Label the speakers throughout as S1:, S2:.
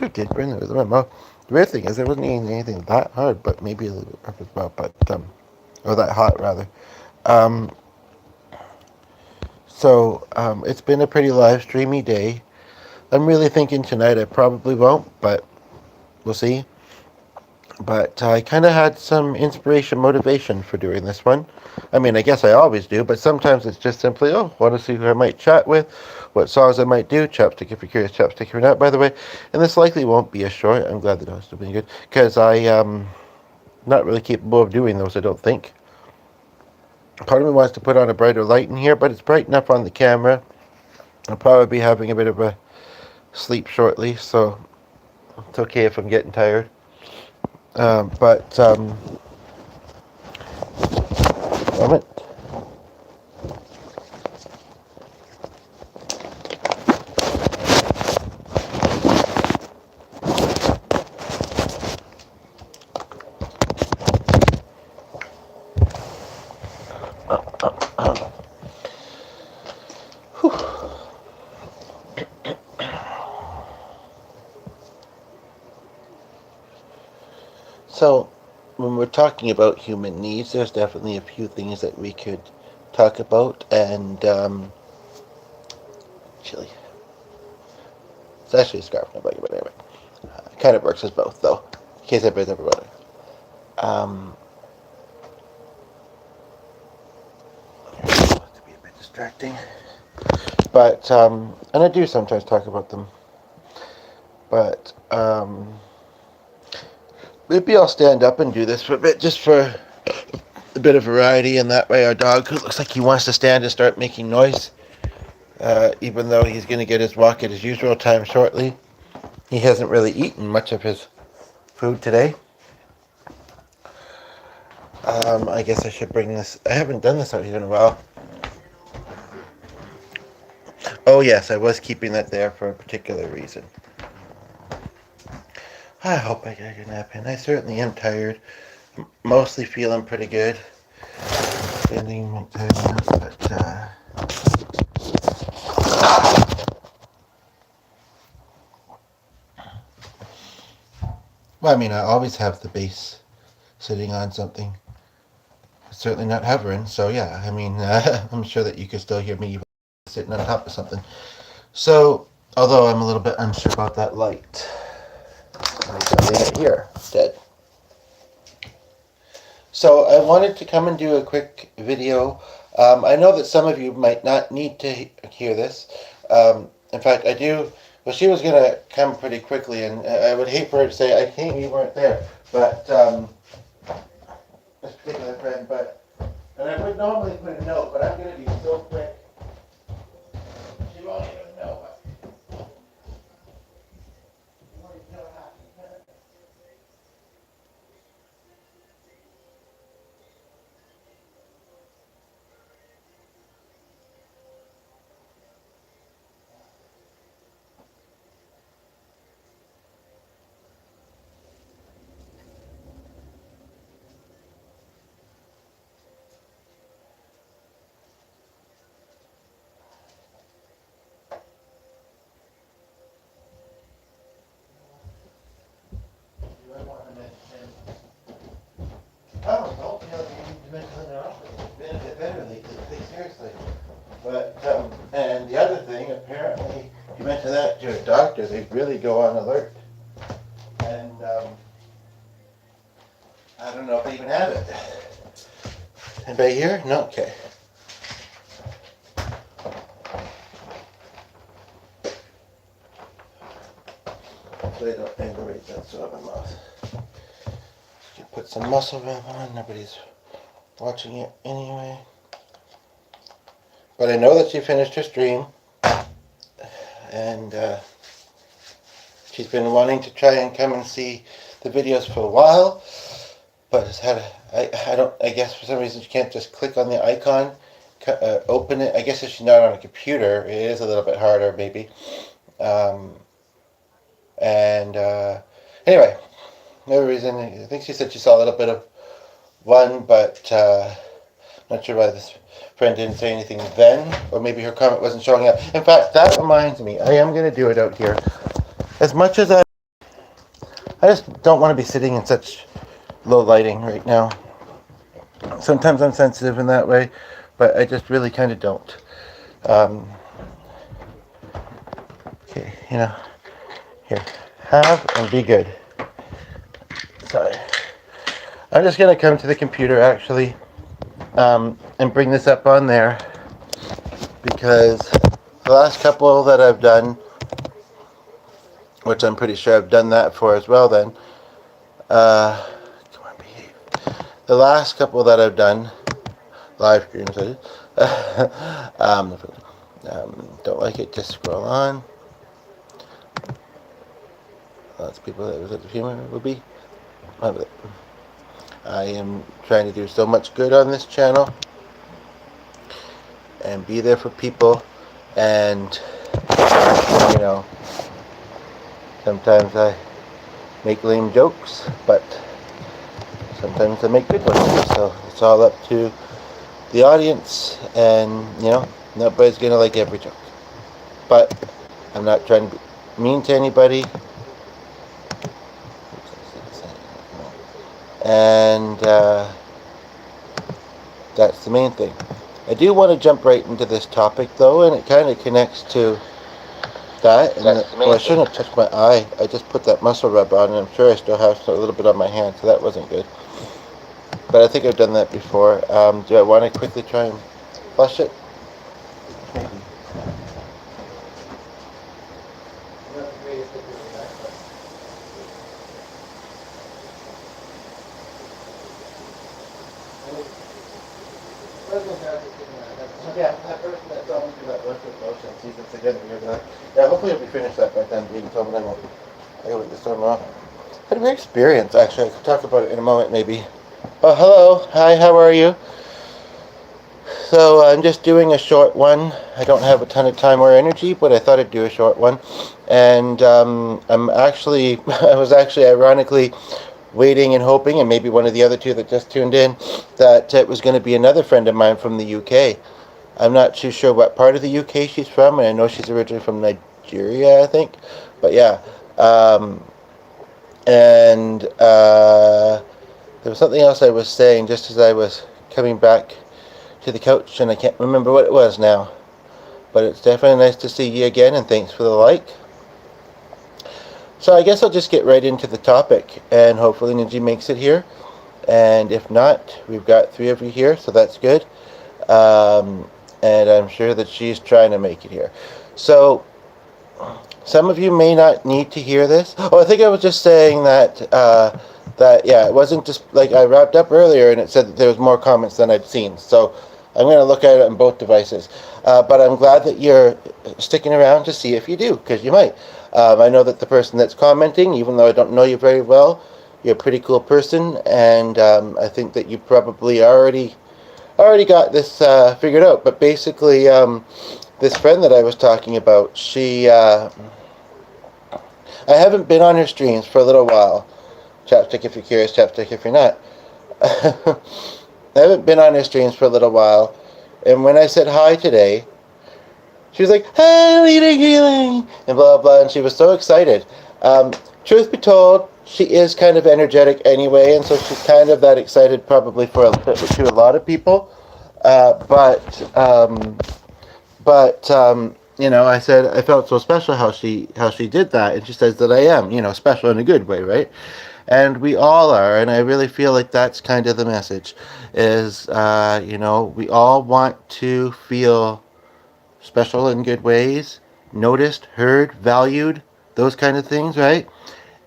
S1: I did burn it with my mouth. The weird thing is, there wasn't anything that hard, but maybe a little bit rough as well. But or that hot rather. Um, it's been a pretty live streamy day. I'm really thinking tonight I probably won't, but we'll see. But I kind of had some inspiration, motivation for doing this one. I mean, I guess I always do, but sometimes it's just simply, oh, want to see who I might chat with, what songs I might do. Chapstick if you're curious, chapstick if you're not, by the way. And this likely won't be a short. I'm glad the dog's still being good, because I not really capable of doing those, I don't think. Part of me wants to put on a brighter light in here, but it's bright enough on the camera. I'll probably be having a bit of a sleep shortly, so it's okay if I'm getting tired. But moment. So, when we're talking about human needs, there's definitely a few things that we could talk about, and chili. It's actually a scarf, no blanket, but anyway, it kind of works as both, though. In case anybody's ever wondering. Um, to be a bit distracting, but and I do sometimes talk about them, but maybe I'll stand up and do this for a bit, just for a bit of variety, and that way our dog, who looks like he wants to stand and start making noise, even though he's going to get his walk at his usual time shortly. He hasn't really eaten much of his food today. I guess I should bring this. I haven't done this out here in a while. Oh yes, I was keeping that there for a particular reason. I hope I get a good nap in. I certainly am tired. I'm mostly feeling pretty good. Feeling tired enough, but well, I mean, I always have the base sitting on something. It's certainly not hovering, so yeah. I mean, I'm sure that you can still hear me sitting on top of something. So, although I'm a little bit unsure about that light, I'm leaving it here instead. So I wanted to come and do a quick video. I know that some of you might not need to hear this. In fact, I do. Well, she was going to come pretty quickly, and I would hate for her to say, I came, you weren't there. But, this particular friend, but, and I would normally put a note, but I'm going to be so quick. She won't even know. Oh, don't feel you need to mention in their office. It's been a bit better lately, take seriously. But, and the other thing, apparently, you mentioned that to a doctor, they really go on alert. And, I don't know if they even have it. Anybody here? No? Okay. Hopefully I don't aggravate that sore of my mouth. Just put some muscle wrap on, nobody's watching it anyway. But I know that she finished her stream, and she's been wanting to try and come and see the videos for a while, but has had I guess for some reason she can't just click on the icon, open it. I guess if she's not on a computer, it is a little bit harder maybe. And anyway, no reason. I think she said she saw a little bit of one, but not sure why this friend didn't say anything then, or maybe her comment wasn't showing up. In fact, that reminds me, I am going to do it out here. As much as I I just don't want to be sitting in such low lighting right now. Sometimes I'm sensitive in that way, but I just really kind of don't. Um, okay, here, have and be good. Sorry. I'm just going to come to the computer actually and bring this up on there because the last couple that I've done, which I'm pretty sure I've done that for as well then, come on, behave. The last couple that I've done, live streams, don't like it, just scroll on. Lots of people that visit the humor will be. I am trying to do so much good on this channel and be there for people, and sometimes I make lame jokes, but sometimes I make good ones too, so it's all up to the audience, and nobody's gonna like every joke, but I'm not trying to be mean to anybody, and that's the main thing. I do want to jump right into this topic though, and it kind of connects to that. I shouldn't have touched my eye. I just put that muscle rub on, and I'm sure I still have a little bit on my hand, so that wasn't good. But I think I've done that before. Do I want to quickly try and flush it? Maybe. Yeah, that person that's always do that liquid motion sees it's again. Yeah, hopefully if we finish that by then, being told then I gotta let this storm off. Had a great experience, actually. I could talk about it in a moment, maybe. Oh, hello. Hi, how are you? So I'm just doing a short one. I don't have a ton of time or energy, but I thought I'd do a short one. And I was actually ironically waiting and hoping, and maybe one of the other two that just tuned in, that it was going to be another friend of mine from the UK. I'm not too sure what part of the UK she's from, and I know she's originally from Nigeria, I think. But yeah. There was something else I was saying just as I was coming back to the couch, and I can't remember what it was now. But it's definitely nice to see you again, and thanks for the like. So I guess I'll just get right into the topic, and hopefully Ninji makes it here. And if not, we've got 3 of you here, so that's good. And I'm sure that she's trying to make it here. So some of you may not need to hear this. Oh, I think I was just saying that it wasn't just like I wrapped up earlier and it said that there was more comments than I'd seen. So I'm going to look at it on both devices. But I'm glad that you're sticking around to see if you do, because you might. I know that the person that's commenting, even though I don't know you very well, you're a pretty cool person, and I think that you probably already got this figured out. But basically, this friend that I was talking about, I haven't been on her streams for a little while. Chapstick if you're curious, chapstick if you're not. I haven't been on her streams for a little while, and when I said hi today, she was like, "Hey, leading healing," and blah blah, and she was so excited. Truth be told, she is kind of energetic anyway, and so she's kind of that excited probably to a lot of people. I said I felt so special how she did that, and she says that I am, special in a good way, right? And we all are, and I really feel like that's kind of the message, is, we all want to feel special in good ways, noticed, heard, valued, those kind of things, right?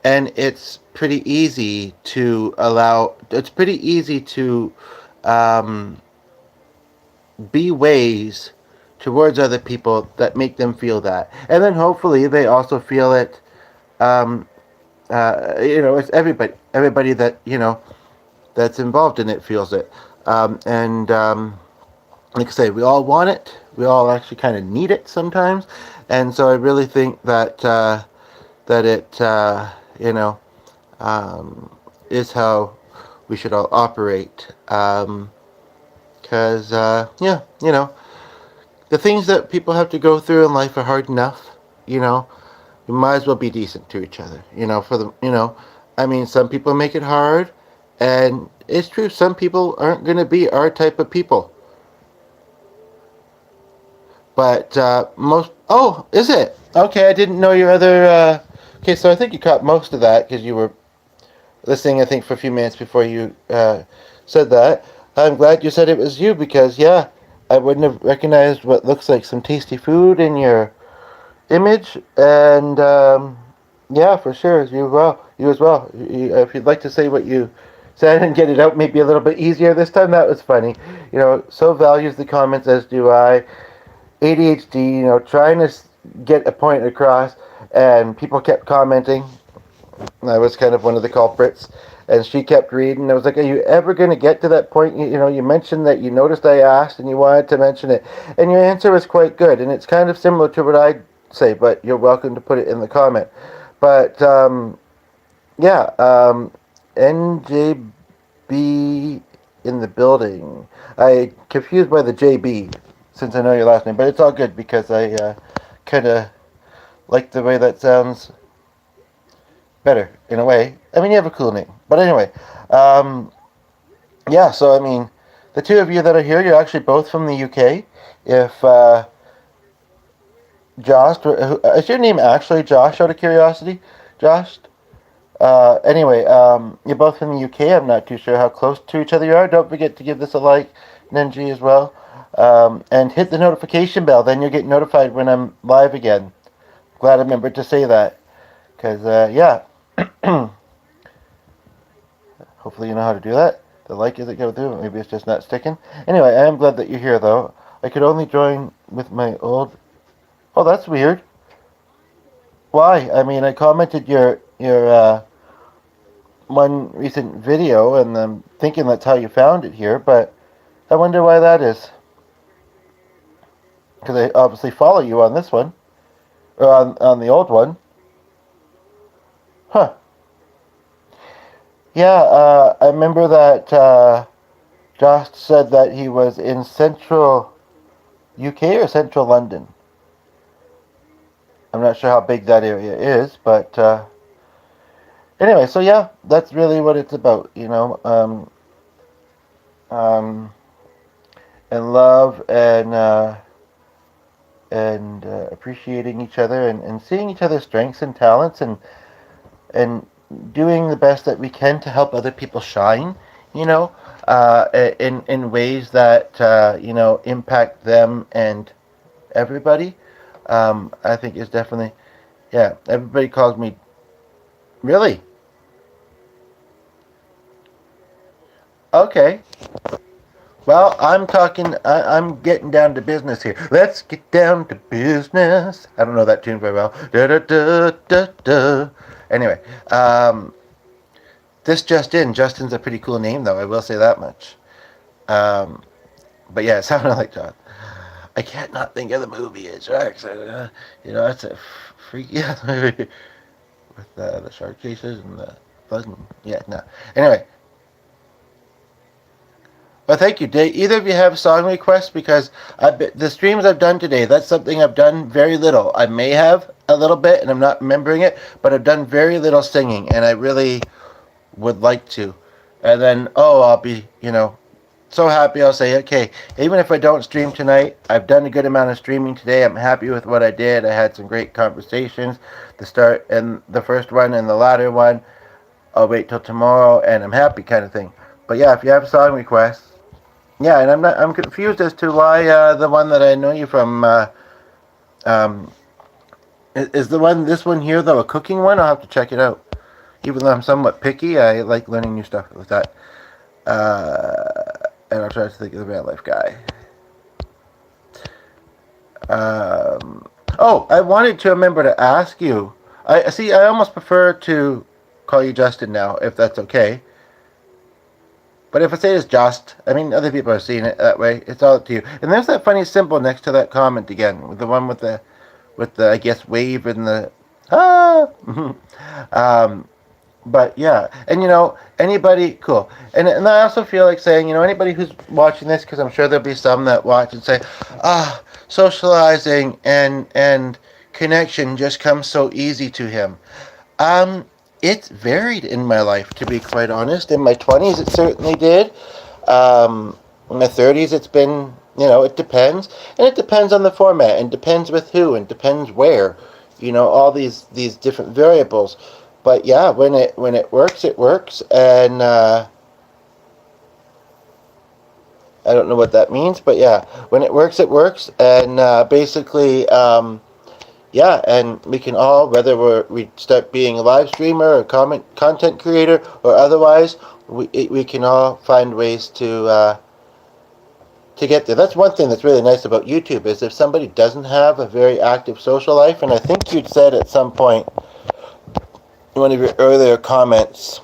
S1: And it's pretty easy to be ways towards other people that make them feel that. And then hopefully they also feel it, it's everybody that, that's involved in it feels it. Like I say, we all want it. We all actually kind of need it sometimes. And so I really think that it, is how we should all operate. Because, the things that people have to go through in life are hard enough, we might as well be decent to each other, for the, I mean, some people make it hard, and it's true. Some people aren't going to be our type of people. But most. Oh, is it? Okay, I didn't know your other. Okay, so I think you caught most of that because you were listening, I think, for a few minutes before you said that. I'm glad you said it was you because, yeah, I wouldn't have recognized what looks like some tasty food in your image. And, yeah, for sure, you as well. You as well. If you'd like to say what you said and get it out maybe a little bit easier this time, that was funny. So values the comments, as do I. ADHD, trying to get a point across, and people kept commenting. I was kind of one of the culprits, and she kept reading. I was like, "Are you ever going to get to that point?" You mentioned that you noticed I asked, and you wanted to mention it, and your answer was quite good, and it's kind of similar to what I'd say, but you're welcome to put it in the comment. But yeah, NJB in the building. I confused by the JB since I know your last name, but it's all good because I kind of like the way that sounds better in a way. I mean, you have a cool name, but anyway, yeah. So I mean, the two of you that are here, you're actually both from the UK. If Josh, is your name actually Josh? Out of curiosity, Josh. Anyway, you're both from the UK. I'm not too sure how close to each other you are. Don't forget to give this a like, Nenji, as well. And hit the notification bell. Then you'll get notified when I'm live again. Glad I remembered to say that. Because, yeah. Hopefully you know how to do that. The like isn't going through. Maybe it's just not sticking. Anyway, I am glad that you're here, though. I could only join with my old... Oh, that's weird. Why? I mean, I commented your one recent video, and I'm thinking that's how you found it here, but I wonder why that is. Because I obviously follow you on this one, or on the old one. Huh. Yeah, I remember that Josh said that he was in central UK or central London. I'm not sure how big that area is, but anyway, so yeah, that's really what it's about, and love and appreciating each other and seeing each other's strengths and talents and doing the best that we can to help other people shine, in ways that impact them and everybody. I think is definitely, yeah. Everybody calls me, really? Okay. Well, I'm getting down to business here. Let's get down to business. I don't know that tune very well. Da da da da da. Anyway, this just in. Justin's a pretty cool name, though. I will say that much. But yeah, it sounded like John. I can't not think of the movie. It's sharks. It's a freaky ass movie with the shark chasers and the blood. Yeah, no. Anyway, well, thank you. Did either of you have song requests? Because the streams I've done today, that's something I've done very little. I may have a little bit, and I'm not remembering it, but I've done very little singing, and I really would like to. And then, I'll be, so happy. I'll say, okay, even if I don't stream tonight, I've done a good amount of streaming today. I'm happy with what I did. I had some great conversations. The start and the first one and the latter one, I'll wait till tomorrow, and I'm happy, kind of thing. But yeah, if you have song requests, yeah, and I'm confused as to why the one that I know you from is this one here though a cooking one? I'll have to check it out. Even though I'm somewhat picky, I like learning new stuff with that. And I'll try to think of the real life guy. I wanted to remember to ask you. I see. I almost prefer to call you Justin now, if that's okay. But if I say it's just, I mean, other people are seeing it that way. It's all up to you. And there's that funny symbol next to that comment again, with the one with the I guess wave and the But yeah, and anybody cool, and I also feel like saying anybody who's watching this, because I'm sure there'll be some that watch and say, socializing and connection just comes so easy to him. It's varied in my life, to be quite honest. In my 20s, it certainly did. In my 30s, it's been, it depends. And it depends on the format, and depends with who, and depends where. All these different variables. But yeah, when it works, it works. And I don't know what that means, but yeah, when it works, it works. And basically, yeah, and we can all, whether we start being a live streamer or content creator or otherwise, we can all find ways to get there. That's one thing that's really nice about YouTube is if somebody doesn't have a very active social life, and I think you'd said at some point in one of your earlier comments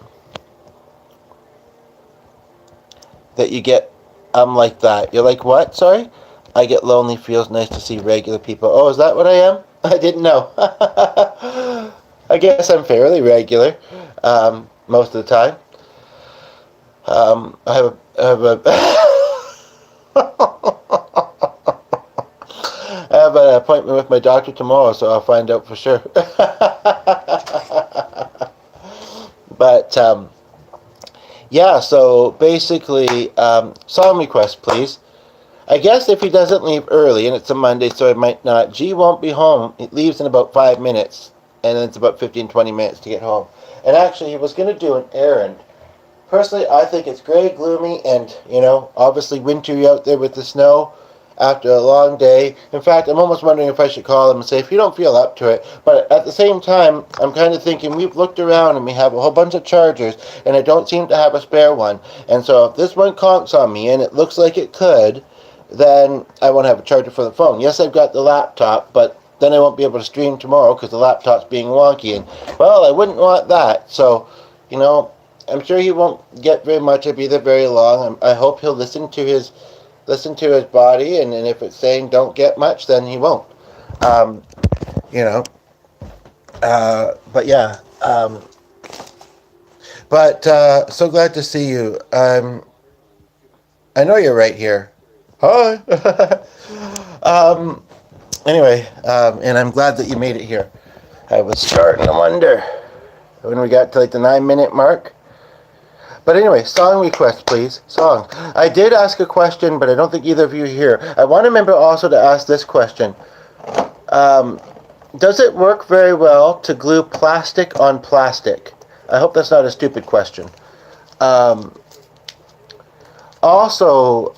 S1: that you get, I'm like that. You're like, what? Sorry? I get lonely, feels nice to see regular people. Oh, is that what I am? I didn't know. I guess I'm fairly regular most of the time. I have an appointment with my doctor tomorrow, so I'll find out for sure. But yeah, so basically, song request, please. I guess if he doesn't leave early, and it's a Monday, so he might not, G won't be home. He leaves in about 5 minutes, and then it's about 15-20 minutes to get home. And actually, he was going to do an errand. Personally, I think it's gray, gloomy, and, obviously wintry out there with the snow after a long day. In fact, I'm almost wondering if I should call him and say, if you don't feel up to it. But at the same time, I'm kind of thinking we've looked around and we have a whole bunch of chargers, and I don't seem to have a spare one. And so if this one conks on me, and it looks like it could, then I won't have a charger for the phone. Yes, I've got the laptop, but then I won't be able to stream tomorrow because the laptop's being wonky. And, well, I wouldn't want that. So, I'm sure he won't get very much of either very long. I hope he'll listen to his body, and if it's saying don't get much, then he won't. But yeah. So glad to see you. I know you're right here. Hi. Anyway, and I'm glad that you made it here. I was starting to wonder when we got to like the 9-minute mark. But anyway, song request, please. Song. I did ask a question, but I don't think either of you are here. I want to remember also to ask this question. Does it work very well to glue plastic on plastic? I hope that's not a stupid question. Also,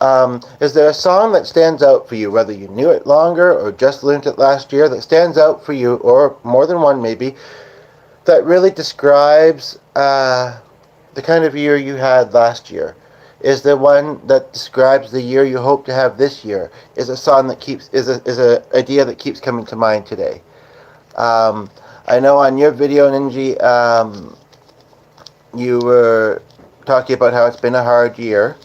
S1: is there a song that stands out for you, whether you knew it longer or just learned it last year, that stands out for you, or more than one maybe, that really describes the kind of year you had last year? Is there one that describes the year you hope to have this year? Is a song that is a idea that keeps coming to mind today? I know on your video, Ninji, you were talking about how it's been a hard year.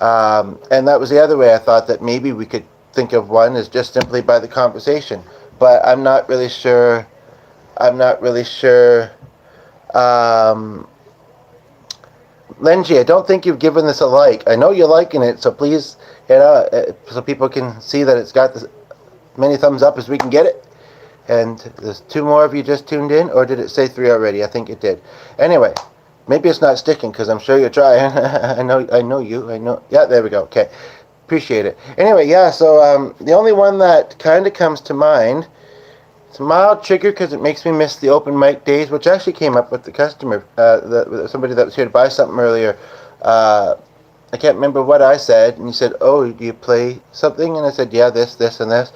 S1: And that was the other way I thought that maybe we could think of one is just simply by the conversation. But I'm not really sure. Lenji, I don't think you've given this a like. I know you're liking it, so please, so people can see that it's got as many thumbs up as we can get it. And there's 2 more of you just tuned in, or did it say 3 already? I think it did. Anyway, maybe it's not sticking because I'm sure you're trying. I know you. Yeah, there we go. Okay, appreciate it. Anyway, yeah. So the only one that kind of comes to mind. It's a mild trigger because it makes me miss the open mic days, which actually came up with the customer, somebody that was here to buy something earlier. I can't remember what I said, and he said, "Oh, do you play something?" And I said, "Yeah, this, and this,"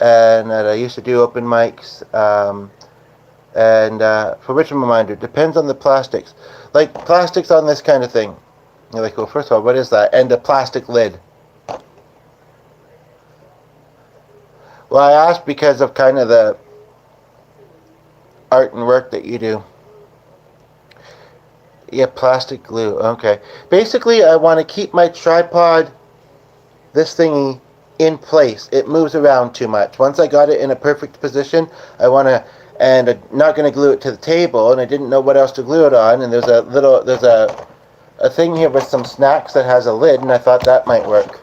S1: and that I used to do open mics. And for which reminder, depends on the plastics. Like plastics on this kind of thing. You're like, well, first of all, what is that? And a plastic lid. Well, I asked because of kind of the art and work that you do. Yeah, plastic glue. Okay. Basically, I want to keep my tripod, this thingy, in place. It moves around too much. Once I got it in a perfect position, I want to, and I'm not going to glue it to the table, and I didn't know what else to glue it on, and there's a thing here with some snacks that has a lid, and I thought that might work.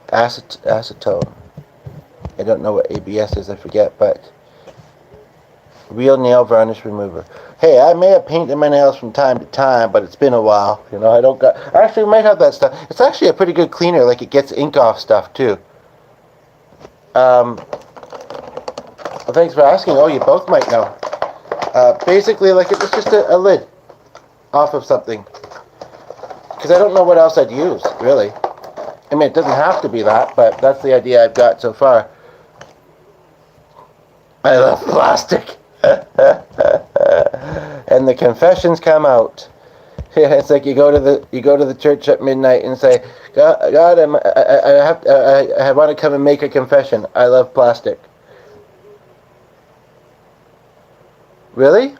S1: Acetone. I don't know what ABS is, I forget, but Real nail varnish remover. Hey, I may have painted my nails from time to time, but it's been a while. I don't got. I actually might have that stuff. It's actually a pretty good cleaner. Like it gets ink off stuff too. Well, thanks for asking. Oh, you both might know. Basically, like it was just a lid off of something. Because I don't know what else I'd use, really. I mean, it doesn't have to be that, but that's the idea I've got so far. I love plastic. And the confessions come out. Yeah, it's like you go to the church at midnight and say, God, I want to come and make a confession. I love plastic. Really?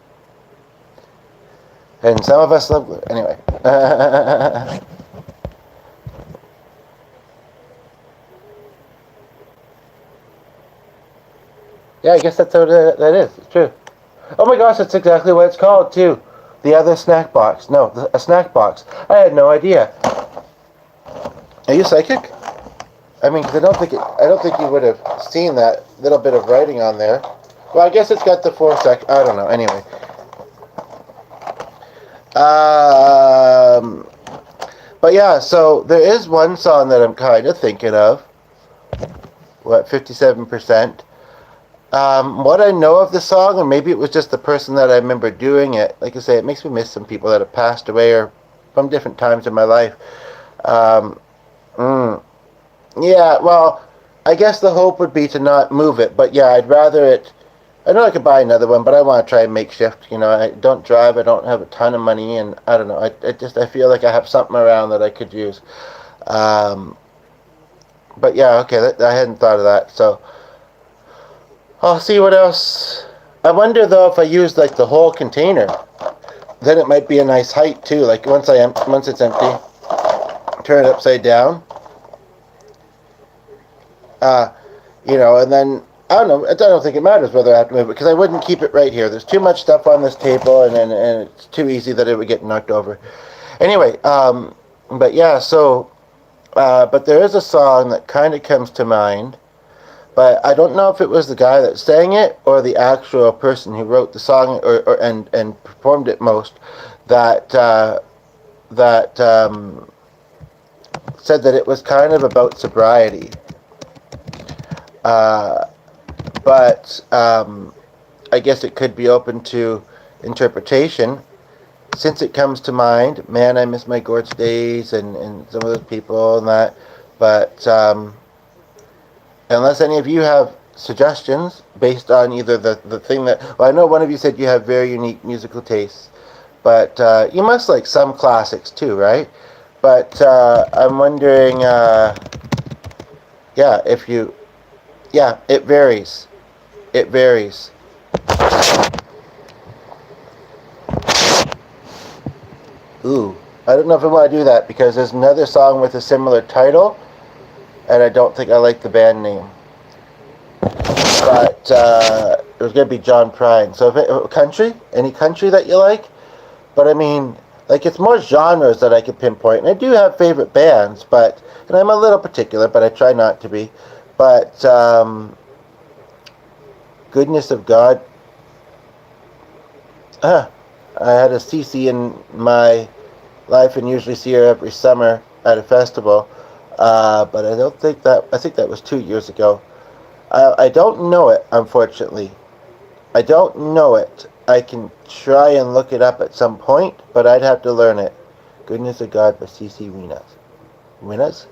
S1: And some of us love glue. Anyway. Yeah, I guess that's what that is. It's true. Oh my gosh, that's exactly what it's called too. The other snack box. No, a snack box. I had no idea. Are you psychic? I mean, 'cause I don't think you would have seen that little bit of writing on there. Well, I guess it's got the 4 sec. I don't know. Anyway. But yeah, so there is one song that I'm kind of thinking of. What, 57%? What I know of the song, or maybe it was just the person that I remember doing it, like I say, it makes me miss some people that have passed away or from different times in my life. Yeah, well, I guess the hope would be to not move it, but yeah, I'd rather it. I know I could buy another one, but I want to try and make shift. I don't drive, I don't have a ton of money, and I don't know. I feel like I have something around that I could use. But yeah, okay, I hadn't thought of that, so I'll see what else. I wonder though if I use like the whole container, then it might be a nice height too. Like once it's empty, turn it upside down. And then I don't know. I don't think it matters whether I have to move it because I wouldn't keep it right here. There's too much stuff on this table, and it's too easy that it would get knocked over. Anyway, but yeah. So, but there is a song that kind of comes to mind. But I don't know if it was the guy that sang it or the actual person who wrote the song and performed it most that said that it was kind of about sobriety. But I guess it could be open to interpretation. Since it comes to mind, man, I miss my Gorge days and some of those people and that. But unless any of you have suggestions based on either the thing that... Well, I know one of you said you have very unique musical tastes. But you must like some classics too, right? But I'm wondering... yeah, if you... Yeah, it varies. It varies. Ooh, I don't know if I want to do that because there's another song with a similar title, and I don't think I like the band name. But it was going to be John Prine. So any country that you like, but I mean, like it's more genres that I could pinpoint. And I do have favorite bands, and I'm a little particular, but I try not to be. But Goodness of God. I had a CC in my life and usually see her every summer at a festival. But I think that was 2 years ago. I don't know it, unfortunately. I don't know it. I can try and look it up at some point, but I'd have to learn it. Goodness of God by CC Winas. Winas?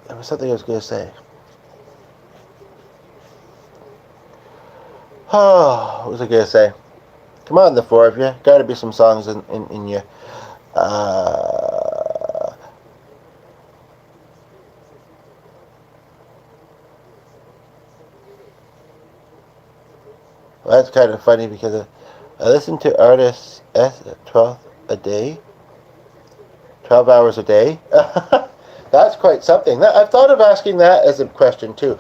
S1: There was something I was going to say. Oh, what was I going to say? Come on, the four of you. Got to be some songs in you. Well, that's kind of funny because I listen to artists 12 a day. 12 hours a day. That's quite something. I've thought of asking that as a question too.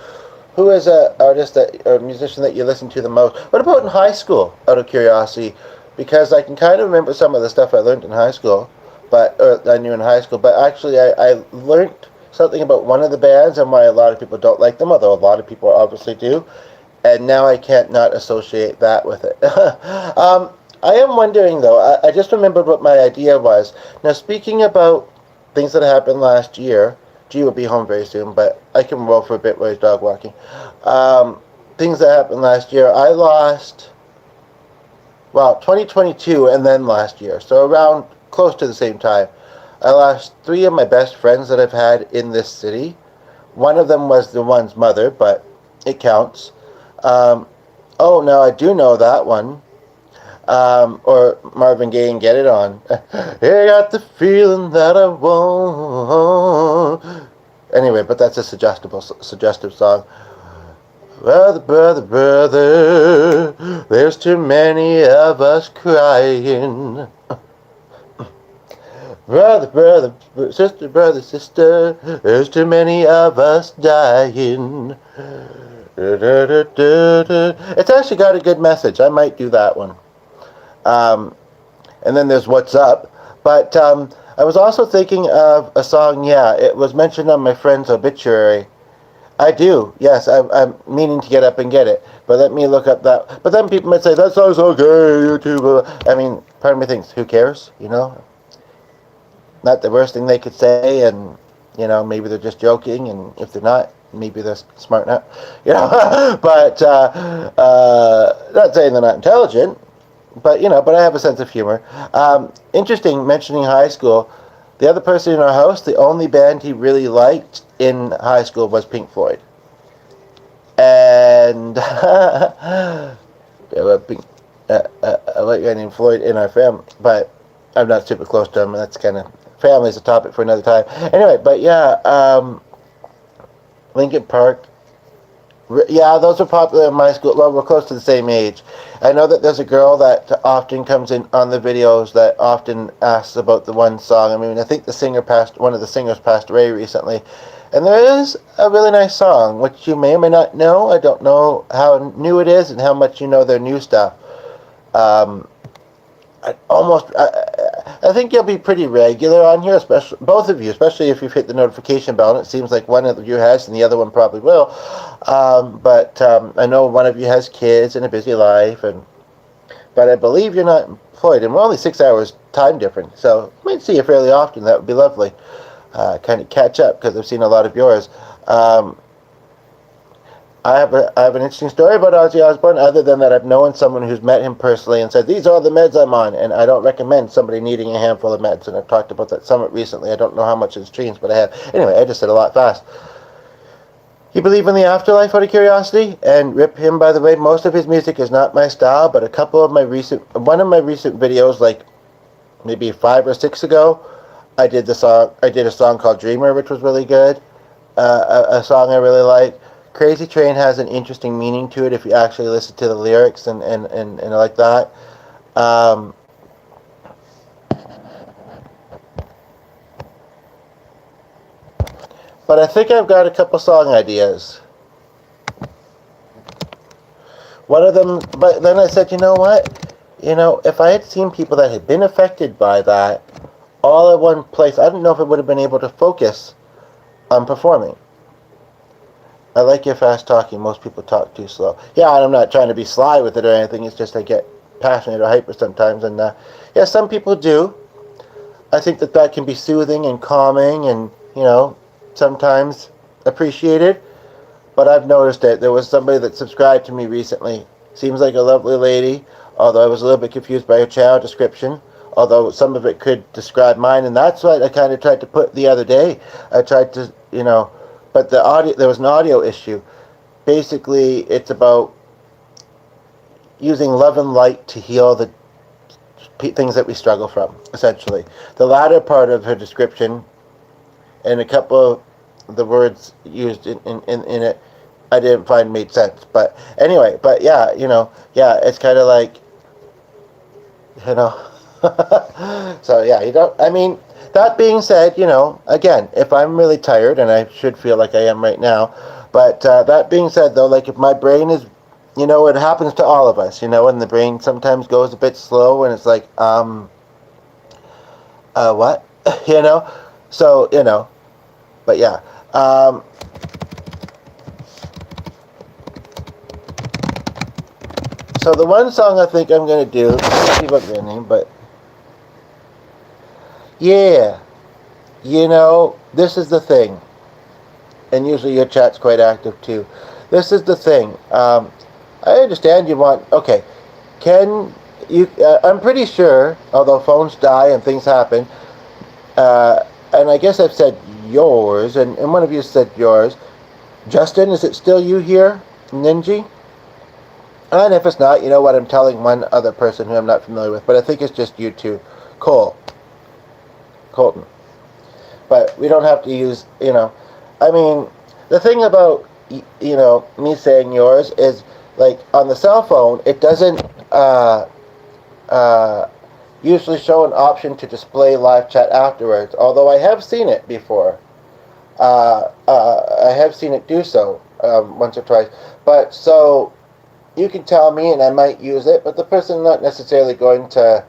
S1: Who is an artist or musician that you listen to the most? What about in high school, out of curiosity? Because I can kind of remember some of the stuff I learned in high school, I knew in high school. But actually, I learned something about one of the bands and why a lot of people don't like them, although a lot of people obviously do. And now I can't not associate that with it. I am wondering, though, I just remembered what my idea was. Now, speaking about things that happened last year, G will be home very soon, but I can roll for a bit while he's dog walking. Things that happened last year, I lost, 2022 and then last year, so around close to the same time. I lost 3 of my best friends that I've had in this city. One of them was the one's mother, but it counts. Now I do know that one. Or Marvin Gaye and Get It On. I got the feeling that I want. Anyway, but that's a suggestive song. Brother, brother, brother, there's too many of us crying. Brother, brother, sister, there's too many of us dying. It's actually got a good message. I might do that one. And then there's What's Up. But I was also thinking of a song, it was mentioned on my friend's obituary. I do, yes, I'm meaning to get up and get it. But let me look up that. But then people might say, that song's okay, YouTube. I mean, part of me thinks, who cares, Not the worst thing they could say, and, maybe they're just joking, and if they're not, maybe they're smart enough, But, not saying they're not intelligent. But I have a sense of humor. Interesting, mentioning high school. The other person in our house, the only band he really liked in high school was Pink Floyd. And I like a guy named Floyd in our family, but I'm not super close to him. And that's kind of family's a topic for another time. Anyway, but Linkin Park. Yeah, those are popular in my school. Well, we're close to the same age. I know that there's a girl that often comes in on the videos that often asks about the one song. I mean, I think one of the singers passed away recently. And there is a really nice song, which you may or may not know. I don't know how new it is and how much you know their new stuff. I think you'll be pretty regular on here, especially both of you, especially if you've hit the notification bell. And it seems like one of you has, and the other one probably will. But I know one of you has kids and a busy life, but I believe you're not employed, and we're only 6 hours time difference, so I might see you fairly often. That would be lovely. Kind of catch up because I've seen a lot of yours. I have an interesting story about Ozzy Osbourne. Other than that, I've known someone who's met him personally and said, these are the meds I'm on, and I don't recommend somebody needing a handful of meds. And I've talked about that somewhat recently. I don't know how much it's changed, but I have. Anyway, I just said a lot fast. You believe in the afterlife, out of curiosity? And rip him, by the way. Most of his music is not my style, but one of my recent videos, like maybe 5 or 6 ago, I did a song called Dreamer, which was really good. A song I really like. Crazy Train has an interesting meaning to it if you actually listen to the lyrics and like that. But I think I've got a couple song ideas. One of them, but then I said, you know what? If I had seen people that had been affected by that all at one place, I don't know if I would have been able to focus on performing. I like your fast talking. Most people talk too slow. Yeah, and I'm not trying to be sly with it or anything. It's just I get passionate or hyper sometimes. And some people do. I think that can be soothing and calming and, sometimes appreciated. But I've noticed it. There was somebody that subscribed to me recently. Seems like a lovely lady, although I was a little bit confused by her channel description. Although some of it could describe mine. And that's what I kind of tried to put the other day. I tried to, but there was an audio issue. Basically, it's about using love and light to heal the things that we struggle from, essentially. The latter part of her description, and a couple of the words used in it, I didn't find made sense. But anyway, it's kind of like, so that being said, again, if I'm really tired, and I should feel like I am right now, but that being said, though, like if my brain is, it happens to all of us, and the brain sometimes goes a bit slow, and it's like, what? So, But yeah. So the one song I think I'm going to do, let's see what their name, but yeah, this is the thing. And usually your chat's quite active too. This is the thing. I understand you want, okay, can you, I'm pretty sure, although phones die and things happen, and I guess I've said yours, and one of you said yours. Justin, is it still you here? Ninji? And if it's not, you know what, I'm telling one other person who I'm not familiar with, but I think it's just you two. Colton. But we don't have to use, I mean, the thing about, me saying yours is, like, on the cell phone, it doesn't usually show an option to display live chat afterwards, although I have seen it before. I have seen it do so once or twice. But, so, you can tell me and I might use it, but the person not necessarily going to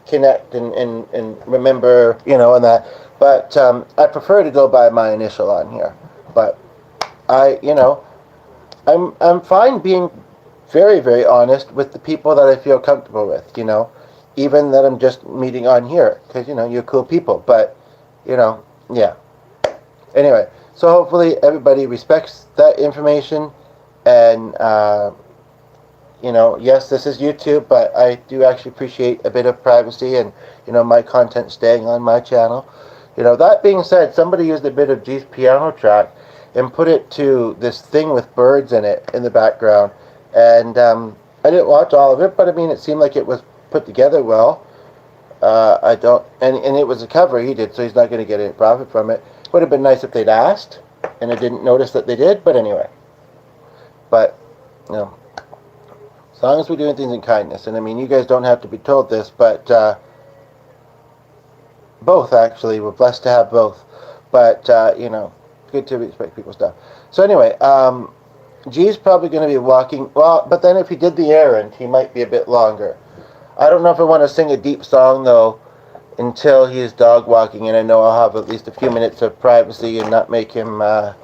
S1: connect and remember, and that. But I prefer to go by my initial on here. But I'm fine being very, very honest with the people that I feel comfortable with, even that I'm just meeting on here, because, you're cool people. But, yeah. Anyway, so hopefully everybody respects that information, and, yes, this is YouTube, but I do actually appreciate a bit of privacy and, my content staying on my channel. That being said, somebody used a bit of G's piano track and put it to this thing with birds in it in the background. And I didn't watch all of it, but I mean, it seemed like it was put together well. I don't, and it was a cover he did, so he's not going to get any profit from it. Would have been nice if they'd asked, and I didn't notice that they did, but anyway. But, as long as we're doing things in kindness, and I mean, you guys don't have to be told this, but both, actually, we're blessed to have both. But, good to respect people's stuff. So anyway, G's probably going to be walking, well, but then if he did the errand, he might be a bit longer. I don't know if I want to sing a deep song, though, until he's dog walking, and I know I'll have at least a few minutes of privacy and not make him, oh,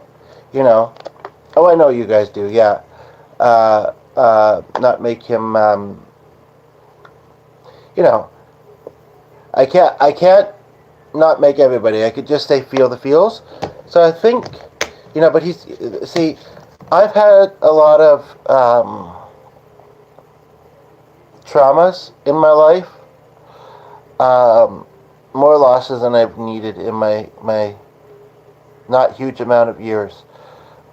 S1: I know you guys do, yeah. Not make him, I can't not make everybody. I could just say feel the feels. So I think, but see, I've had a lot of traumas in my life, more losses than I've needed in my not huge amount of years,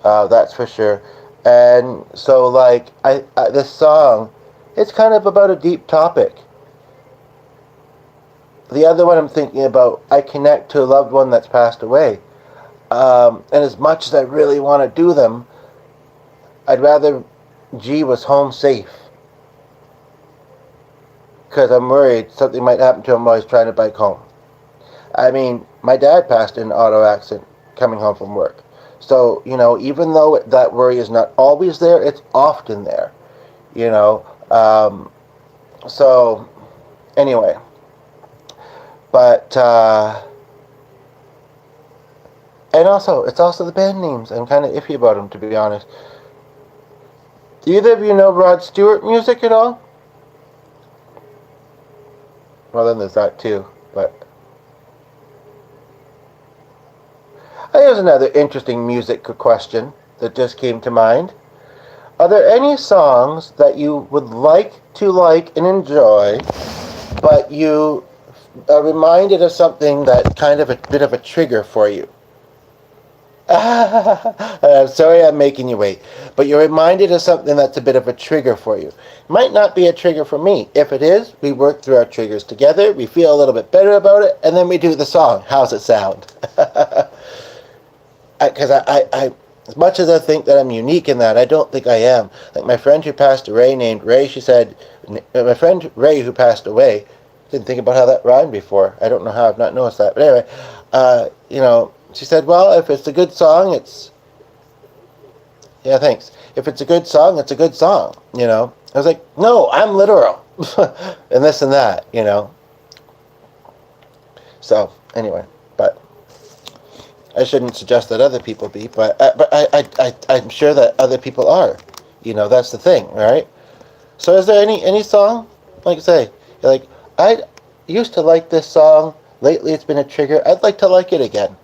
S1: that's for sure. And so, like, I this song, it's kind of about a deep topic. The other one I'm thinking about, I connect to a loved one that's passed away. And as much as I really want to do them, I'd rather G was home safe. Because I'm worried something might happen to him while he's trying to bike home. I mean, my dad passed in an auto accident coming home from work. So, even though that worry is not always there, it's often there. So, anyway. But, and also, it's also the band names. I'm kind of iffy about them, to be honest. Do either of you know Rod Stewart music at all? Well, then there's that too, but... Here's another interesting music question that just came to mind. Are there any songs that you would like to like and enjoy, but you are reminded of something that kind of a bit of a trigger for you? I'm sorry I'm making you wait, but you're reminded of something that's a bit of a trigger for you. It might not be a trigger for me. If it is, we work through our triggers together, we feel a little bit better about it, and then we do the song. How's it sound? Because I as much as I think that I'm unique in that, I don't think I am. Like my friend who passed away named Ray, she said, my friend Ray who passed away, didn't think about how that rhymed before. I don't know how I've not noticed that. But anyway, she said, well, if it's a good song, it's... Yeah, thanks. If it's a good song, it's a good song, I was like, no, I'm literal. And this and that, So, anyway, but... I shouldn't suggest that other people be, but I'm sure that other people are. That's the thing, right? So is there any song, like say, you're like, I used to like this song, lately it's been a trigger, I'd like to like it again.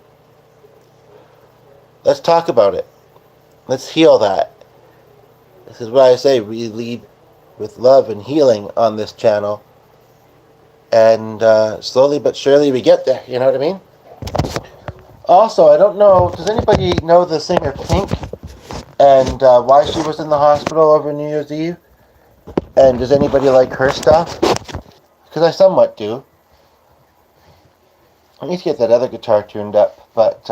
S1: Let's talk about it. Let's heal that. This is why I say we lead with love and healing on this channel. And slowly but surely we get there, you know what I mean? Also, I don't know, does anybody know the singer Pink and why she was in the hospital over New Year's Eve? And does anybody like her stuff? Because I somewhat do. I need to get that other guitar tuned up, but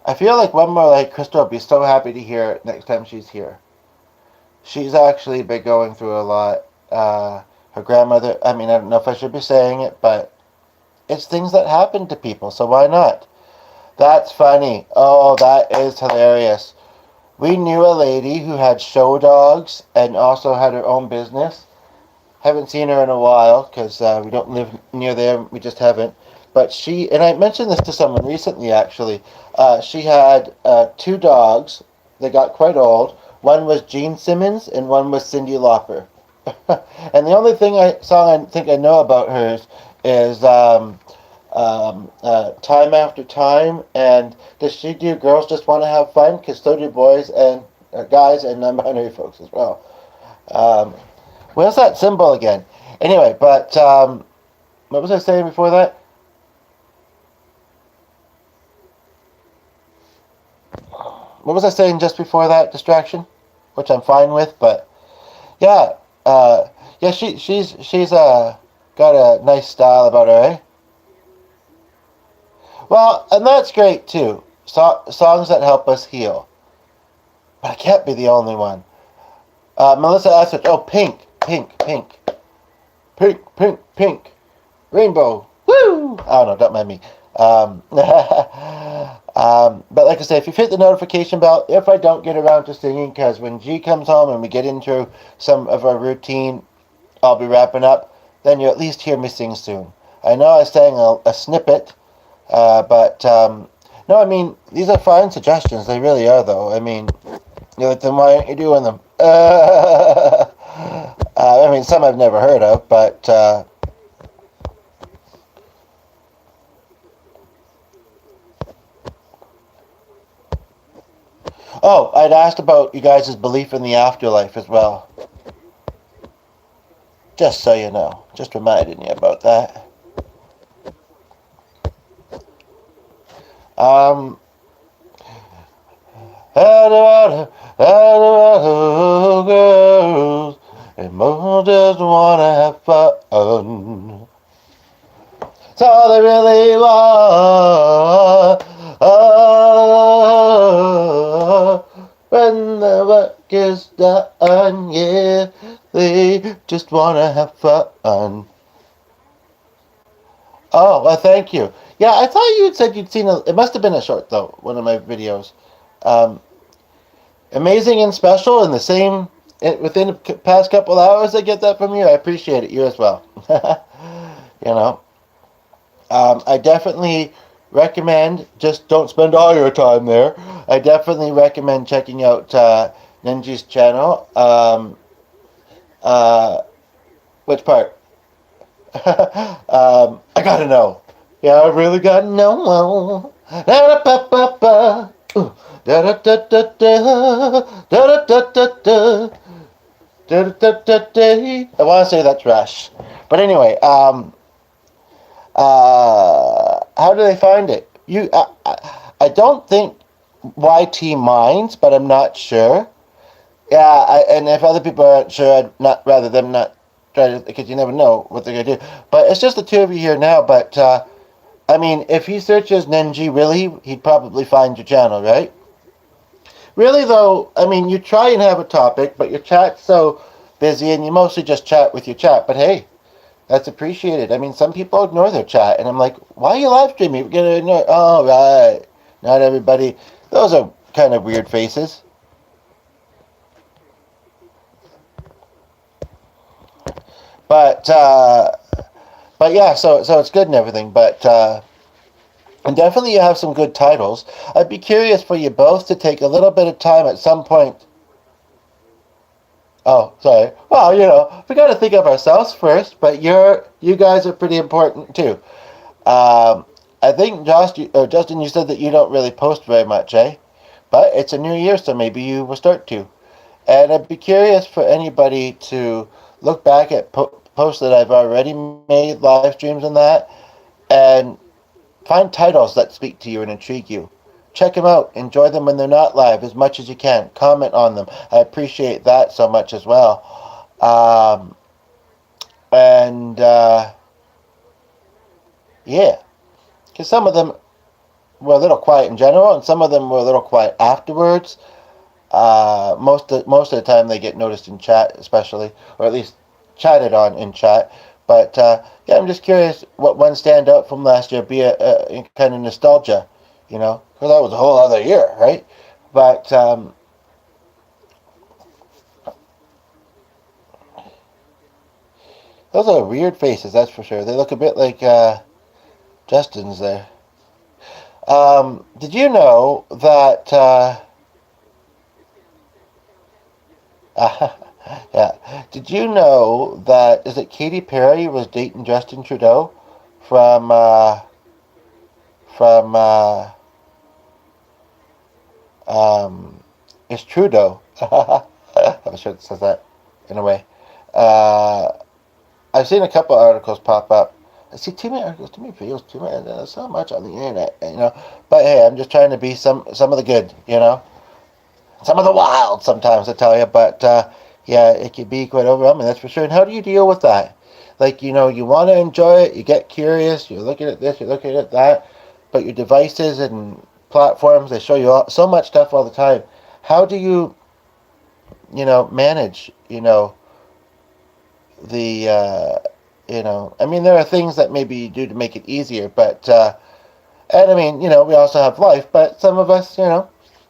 S1: I feel like One More Light Crystal will be so happy to hear it next time she's here. She's actually been going through a lot. Her grandmother, I don't know if I should be saying it, but it's things that happen to people, so why not? That's funny. Oh, that is hilarious. We knew a lady who had show dogs and also had her own business. Haven't seen her in a while because we don't live near there. We just haven't. But she, and I mentioned this to someone recently actually, she had 2 dogs. They got quite old. One was Gene Simmons and one was Cyndi Lauper. And the only song I think I know about hers is Time After Time. And does she do Girls Just Want to Have Fun? Because so do boys and guys and non-binary folks as well. Where's that symbol again? Anyway, but what was I saying before that? What was I saying just before that distraction? Which I'm fine with, but yeah, she's got a nice style about her, eh? Well, and that's great too. Songs that help us heal. But I can't be the only one. Melissa Etheridge. Oh, Pink. Rainbow. Woo! Oh no, don't mind me. But like I say, if you've hit the notification bell, if I don't get around to singing, because when G comes home and we get into some of our routine, I'll be wrapping up, then you'll at least hear me sing soon. I know I sang a snippet, but no, these are fine suggestions. They really are, though. You're like, then why aren't you doing them? Some I've never heard of, but oh, I'd asked about you guys' belief in the afterlife as well. Just so you know. Just reminding you about that. Girls, and more just wanna have fun. That's all they really want. When the work is done, yeah, they just wanna have fun. Oh, well, thank you. Yeah, I thought you had said you'd seen it must have been a short, though, one of my videos. Amazing and special in the same, within the past couple hours, I get that from you. I appreciate it. You as well. I definitely recommend, just don't spend all your time there. I definitely recommend checking out Ninji's channel. Which part? I gotta know. Yeah, I really gotta know. Da-da-ba-ba-ba. Da-da-da-da-da. Da-da-da-da-da. Da-da-da-da-da. I want to say that's Rush. But anyway, how do they find it? I don't think YT minds, but I'm not sure. Yeah, and if other people aren't sure, I'd not rather them not try to, because you never know what they're gonna do. But it's just the two of you here now. But if he searches Ninji, really, he'd probably find your channel, right? Really though, you try and have a topic, but your chat's so busy, and you mostly just chat with your chat. But hey, that's appreciated. Some people ignore their chat, and I'm like, why are you live streaming? You're gonna ignore. Oh, right. Not everybody. Those are kind of weird faces. But yeah, so it's good and everything. But And definitely you have some good titles. I'd be curious for you both to take a little bit of time at some point. Oh, sorry. Well, we got to think of ourselves first, but you guys are pretty important too. Um, I think Justin, you said that you don't really post very much, eh? But it's a new year, so maybe you will start to. And I'd be curious for anybody to look back at posts that I've already made, live streams and that, and find titles that speak to you and intrigue you. Check them out. Enjoy them when they're not live as much as you can. Comment on them. I appreciate that so much as well. And yeah, because some of them were a little quiet in general, and some of them were a little quiet afterwards. Most of the time they get noticed in chat, especially, or at least chatted on in chat. But yeah, I'm just curious what ones stand out from last year, be a kind of nostalgia, because that was a whole other year, right? But those are weird faces, that's for sure. They look a bit like Justin's there. Did you know that? Yeah. Did you know that is it Katy Perry was dating Justin Trudeau from from it's Trudeau. I'm sure it says that in a way. Uh, I've seen a couple articles pop up. I see too many articles, too many videos, too many. There's so much on the internet. But hey, I'm just trying to be some of the good. Some of the wild sometimes, I tell you. But yeah, it can be quite overwhelming, that's for sure. And how do you deal with that? Like, you want to enjoy it, you get curious, you're looking at this, you're looking at that, but your devices and platforms, they show you so much stuff all the time. How do manage, the, I mean, there are things that maybe you do to make it easier, but, and I mean, we also have life, but some of us,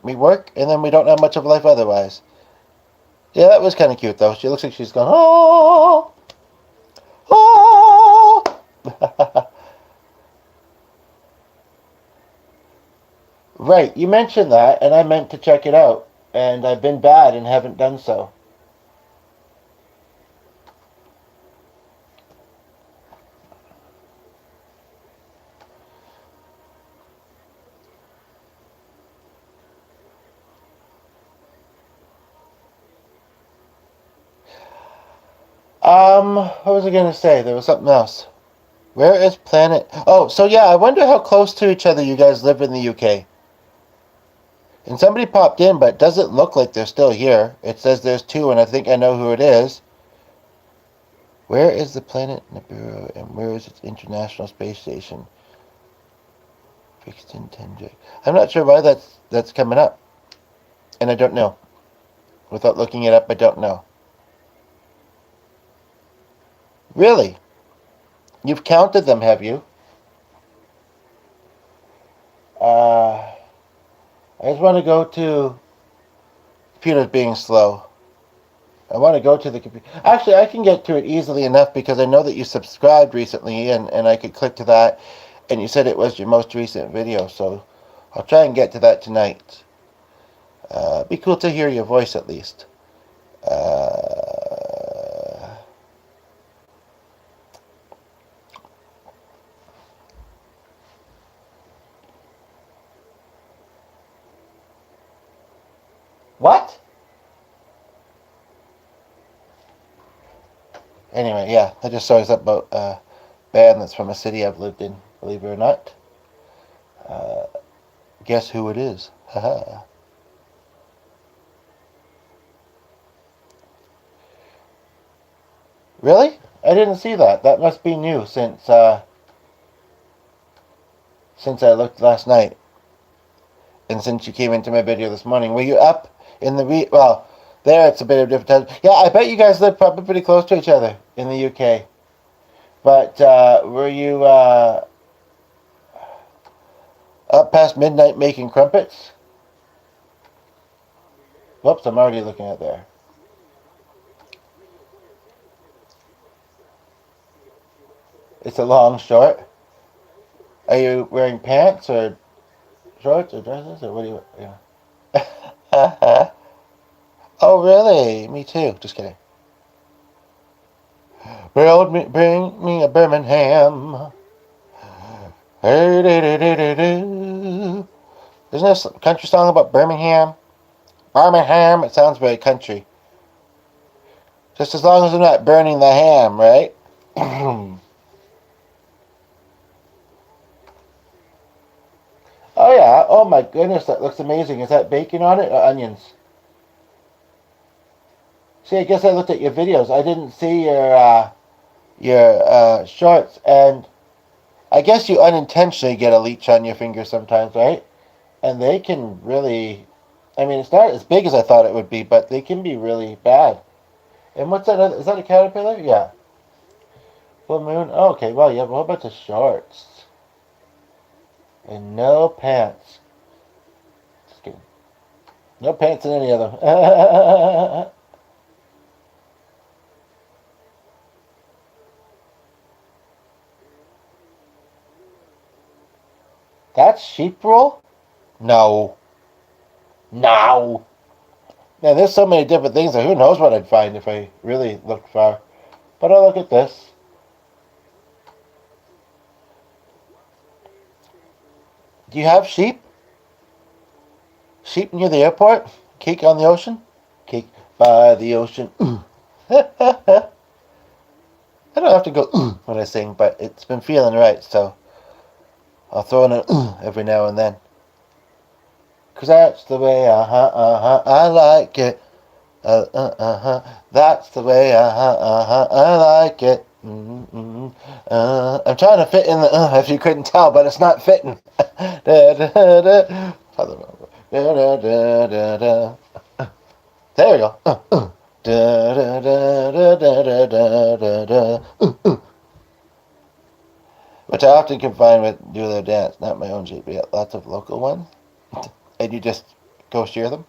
S1: we work and then we don't have much of a life otherwise. Yeah, that was kind of cute though. She looks like she's going, oh, oh. Right, you mentioned that, and I meant to check it out, and I've been bad and haven't done so. What was I gonna say? There was something else. Where is planet? Oh, so yeah, I wonder how close to each other you guys live in the UK. And somebody popped in, but it doesn't look like they're still here. It says there's two, and I think I know who it is. Where is the planet Nibiru, and where is its International Space Station? Fixed in Tendrick. I'm not sure why that's coming up, and I don't know. Without looking it up, I don't know. Really? You've counted them, have you? I just want to go to computer's being slow. I want to go to the computer. Actually, I can get to it easily enough because I know that you subscribed recently, and I could click to that, and you said it was your most recent video, so I'll try and get to that tonight. Be cool to hear your voice at least. What? Anyway, yeah, I just saw something about a band that's from a city I've lived in, believe it or not. Uh, guess who it is? Haha. Really? I didn't see that. That must be new since I looked last night, and since you came into my video this morning. Were you up in the well? There, it's a bit of a different time. Yeah, I bet you guys live probably pretty close to each other in the UK. But were you up past midnight making crumpets? Whoops, I'm already looking at there. It's a long short. Are you wearing pants or shorts or dresses or what do you? Yeah. Oh really? Me too. Just kidding. Bring me a Birmingham. Hey, Isn't this a country song about Birmingham? Birmingham. It sounds very country. Just as long as I'm not burning the ham, right? Oh yeah. Oh my goodness, that looks amazing. Is that bacon on it or onions? See, I guess I looked at your videos. I didn't see your shorts, and I guess you unintentionally get a leech on your finger sometimes, right? And they can really, I mean, it's not as big as I thought it would be, but they can be really bad. And what's that? Is that a caterpillar? Yeah. Full moon. Oh, okay. Well, you have a whole bunch of shorts and no pants. Just kidding. No pants in any of them. That's sheep wool? No. No. Man, there's so many different things that who knows what I'd find if I really looked far. But I'll look at this. Do you have sheep? Sheep near the airport? Cake on the ocean? Cake by the ocean. I don't have to go when I sing, but it's been feeling right, so I'll throw in an every now and then. 'Cause that's the way, I like it. That's the way, I like it. I'm trying to fit in the, if you couldn't tell, but it's not fitting. Da, da, da. Da, da, da, da, da. There we go. Da, da, da, da, da, da, da, da. Which I often combine with do their dance, not my own shape, but yeah, lots of local ones. And you just go shear them.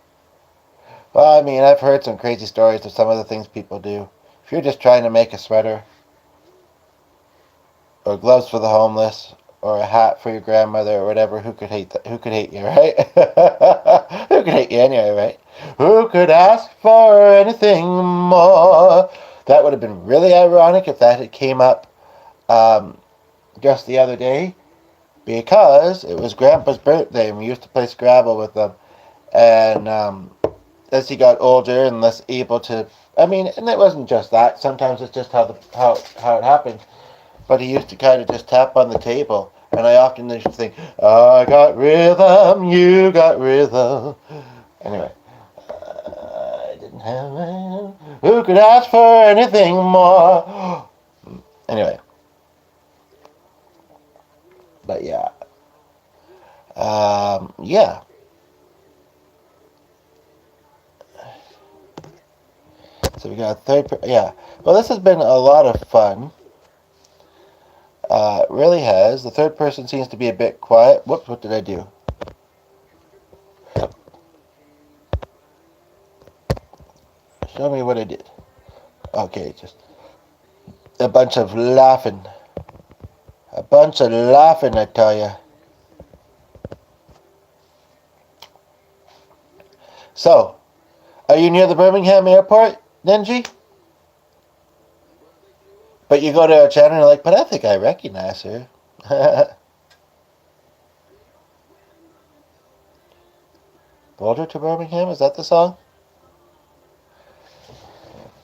S1: Well, I mean, I've heard some crazy stories of some of the things people do. If you're just trying to make a sweater, or gloves for the homeless, or a hat for your grandmother, or whatever, who could hate that? Who could hate you, right? Who could hate you anyway, right? Who could ask for anything more? That would have been really ironic if that had came up um, just the other day, because it was Grandpa's birthday, and we used to play Scrabble with them. And as he got older and less able to, I mean, and it wasn't just that. Sometimes it's just how it happens. But he used to kind of just tap on the table, and I often used to think, I got rhythm, you got rhythm. Anyway, I didn't have. Who could ask for anything more? Anyway, but yeah, yeah. So we got a yeah. Well, this has been a lot of fun. It really has. The third person seems to be a bit quiet. Whoops, what did I do? Show me what I did. Okay, just a bunch of laughing. A bunch of laughing, I tell you. So, are you near the Birmingham airport, Nenji? But you go to our channel and you're like, but I think I recognize her. Boulder to Birmingham? Is that the song?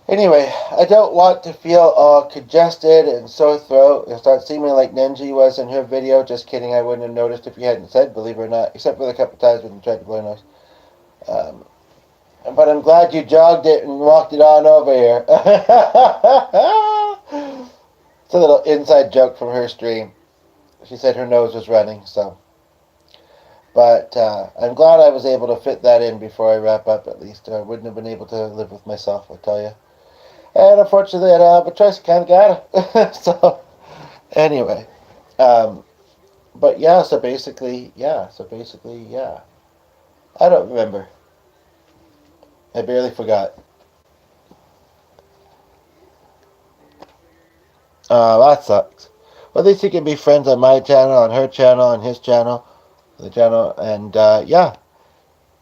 S1: Anyway, I don't want to feel all congested and sore throat and start seeming like Nenji was in her video. Just kidding, I wouldn't have noticed if you hadn't said, believe it or not, except for the couple times when you tried to blow your nose. But I'm glad you jogged it and walked it on over here. It's a little inside joke from her stream. She said her nose was running, so. But I'm glad I was able to fit that in before I wrap up, at least. I wouldn't have been able to live with myself, I'll tell you. And unfortunately, I don't have a choice. Kind of got it. So, anyway. But yeah, so basically, yeah. I don't remember. I barely forgot. That sucks. Well, at least you can be friends on my channel, on her channel, on his channel, the channel, and yeah,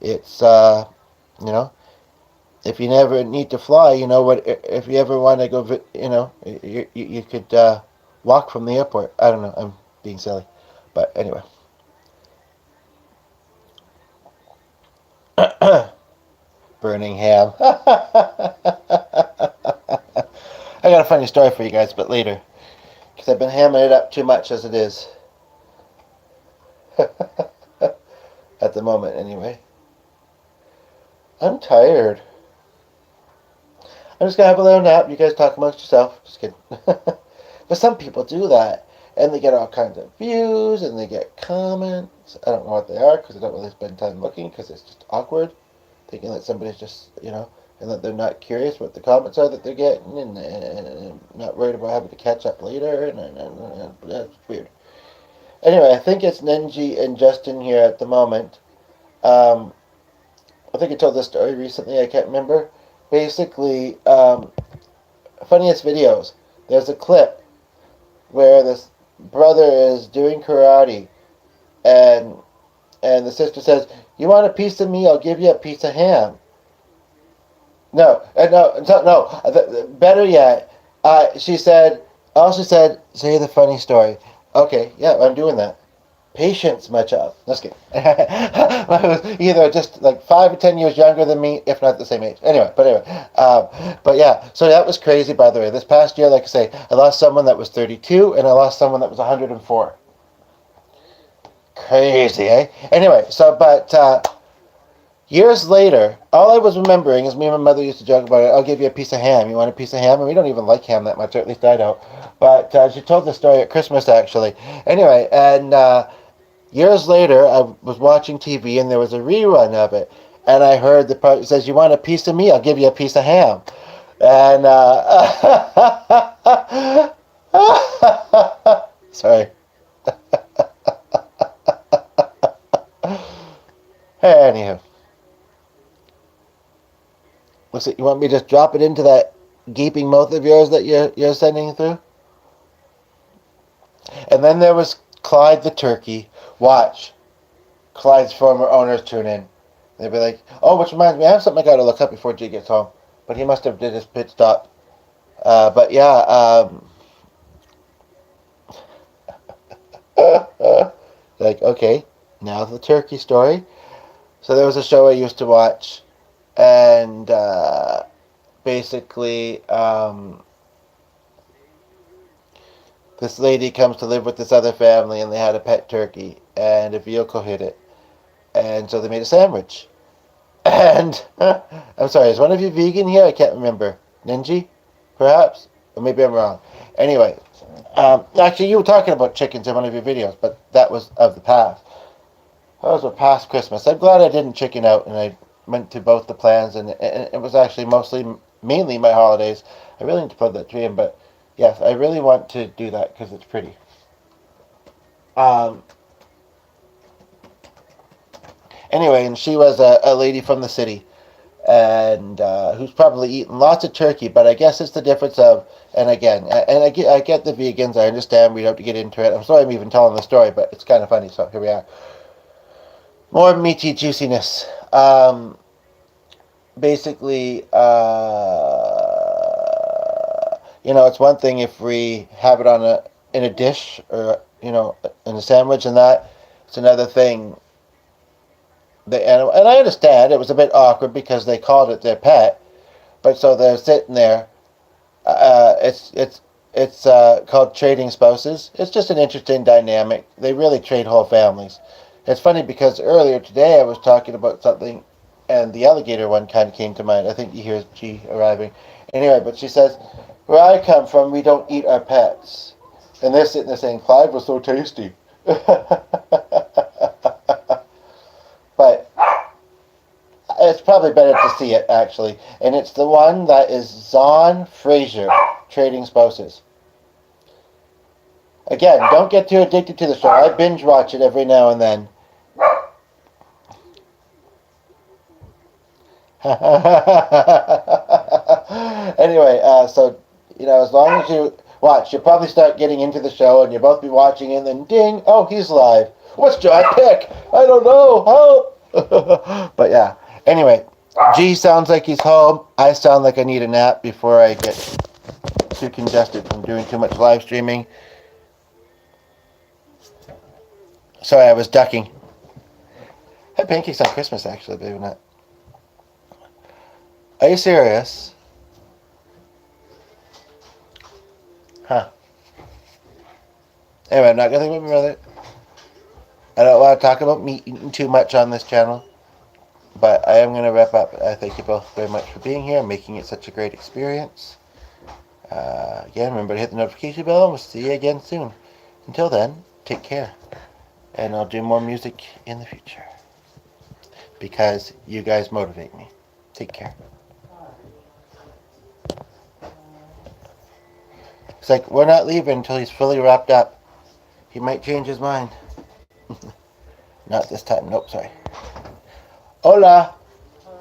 S1: it's you know, if you never need to fly, you know what? If you ever want to go, you know, you could walk from the airport. I don't know. I'm being silly, but anyway. Burning ham. I got a funny story for you guys, but later, because I've been hamming it up too much as it is. At the moment, anyway. I'm tired. I'm just gonna have a little nap. You guys talk amongst yourself. Just kidding. But some people do that, and they get all kinds of views, and they get comments. I don't know what they are because I don't really spend time looking because it's just awkward, thinking that somebody's just, you know, and that they're not curious what the comments are that they're getting, and not worried about having to catch up later, and that's weird. Anyway, I think it's Nenji and Justin here at the moment. I think I told this story recently. I can't remember. Basically, funniest videos. There's a clip where this brother is doing karate, and the sister says, "You want a piece of me? I'll give you a piece of ham." No, no. Better yet, she said. Also said, "Say the funny story." Okay, yeah, I'm doing that. Patience, my child. Let's get. I was either just like 5 or 10 years younger than me, if not the same age. But yeah. So that was crazy. By the way, this past year, like I say, I lost someone that was 32, and I lost someone that was 104. Crazy, eh? Anyway, so but years later, all I was remembering is me and my mother used to joke about it. I'll give you a piece of ham. You want a piece of ham? And we don't even like ham that much, or at least I don't. But she told the story at Christmas, actually. Anyway, and years later, I was watching TV, and there was a rerun of it. And I heard the part that says, "You want a piece of me? I'll give you a piece of ham." And, sorry. Anywho. Looks like you want me to just drop it into that gaping mouth of yours that you're sending through? And then there was Clyde the turkey. Watch. Clyde's former owners tune in. They'd be like, "Oh, which reminds me, I have something I gotta look up before G gets home." But he must have did his pit stop. But yeah, like, okay, now the turkey story. So there was a show I used to watch, and basically, this lady comes to live with this other family, and they had a pet turkey, and a vehicle hit it, and so they made a sandwich. And I'm sorry, is one of you vegan here? I can't remember. Ninji, perhaps, or maybe I'm wrong. Anyway, actually, you were talking about chickens in one of your videos, but that was of the past. That was a past Christmas. I'm glad I didn't chicken out, and I went to both the plans, and it was actually mainly my holidays. I really need to put that tree in, but yes, I really want to do that because it's pretty. Anyway, and she was a lady from the city, and who's probably eaten lots of turkey, but I guess it's the difference of, and again, and I get the vegans, I understand, we don't have to get into it. I'm sorry I'm even telling the story, but it's kind of funny, so here we are. More meaty juiciness. Basically, it's one thing if we have it in a dish, or in a sandwich, and that. It's another thing. The animal, and I understand it was a bit awkward because they called it their pet, but so they're sitting there. It's called trading spouses. It's just an interesting dynamic. They really trade whole families. It's funny because earlier today I was talking about something, and the alligator one kind of came to mind. I think you hear G arriving. Anyway, but she says, "Where I come from, we don't eat our pets." And they're sitting there saying, "Clyde was so tasty." But it's probably better to see it, actually. And it's the one that is Zon Fraser, Trading Spouses. Again, don't get too addicted to the show. I binge watch it every now and then. Anyway, so, as long as you Watch, you'll probably start getting into the show and you'll both be watching and then ding, oh, he's live. What's John pick? I don't know, help! But yeah, anyway, G sounds like he's home. I sound like I need a nap before I get too congested from doing too much live streaming. Sorry, I was ducking. I had pancakes on Christmas, actually, believe it or not. Are you serious? Huh. Anyway, I'm not going to think about my brother. I don't want to talk about me eating too much on this channel. But I am going to wrap up. I thank you both very much for being here and making it such a great experience. Again, remember to hit the notification bell, and we'll see you again soon. Until then, take care. And I'll do more music in the future. Because you guys motivate me. Take care. It's like, we're not leaving until he's fully wrapped up. He might change his mind. Not this time. Nope, sorry. Hola.